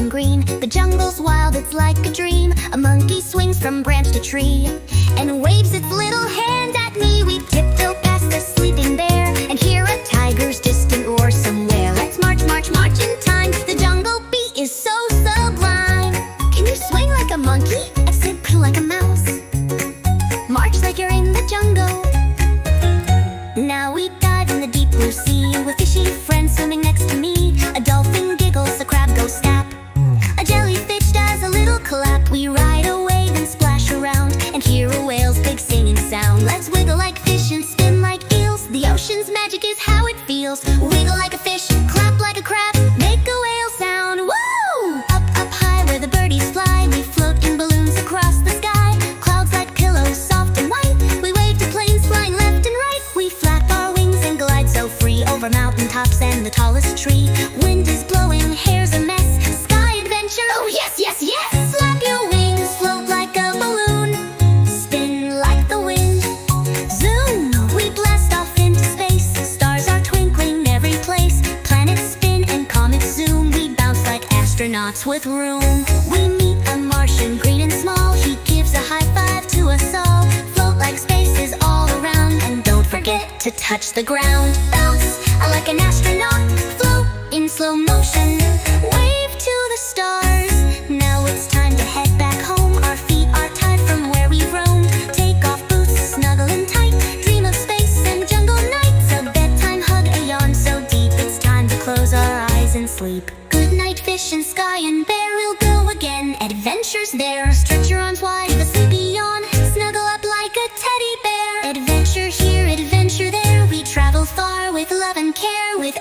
Martian green. The jungle's wild, it's like a dream. A monkey swings from branch to tree and waves its little hand at me. We tiptoe past the sleeping bear and hear a tiger's distant roar somewhere. Let's march, march, march in time. The jungle beat is so sublime. Can you swing like a monkey? Sit like a mouse. March like you're in the jungle. Now we dive in the deep blue sea with fishy friends swimming next to me. A dolphin giggles, a crab goes snap. A jellyfish does a little clap. We ride a wave and splash around and hear a whale's big singing sound. Let's wiggle like fish and spin like eels. The ocean's magic is how it feels. Wiggle like a fish, clap like a crab, make a whale sound. Woo! Up, up high where the birdies fly, we float in balloons across the sky. Clouds like pillows, soft and white. We wave to planes flying left and right. We flap our wings and glide so free over mountaintops and the tallest tree. Wind is blowing, hair's a mess. Sky adventure, oh yes, yes, yes! Flap your wings, float like a balloon. Spin like the wind. Zoom! We blast off into space. Stars are twinkling every place. Planets spin and comets zoom. We bounce like astronauts with room. We meet a Martian, green and small. He gives a high five to us all. Float like spaces all around. And don't forget to touch the ground. Bounce like an astronaut. Float in slow motion. Wave to the stars. Now it's time to head back home. Our feet are tied from where we roamed. Take off boots, snuggle in tight. Dream of space and jungle nights. A bedtime hug, a yawn so deep. It's time to close our eyes and sleep. Good night, fish and sky and bear. We'll go again, adventures there. Stretch your arms wide, the sleepy yawn. Snuggle up like a teddy bear. Adventure here, adventure there. We travel far with love and care. With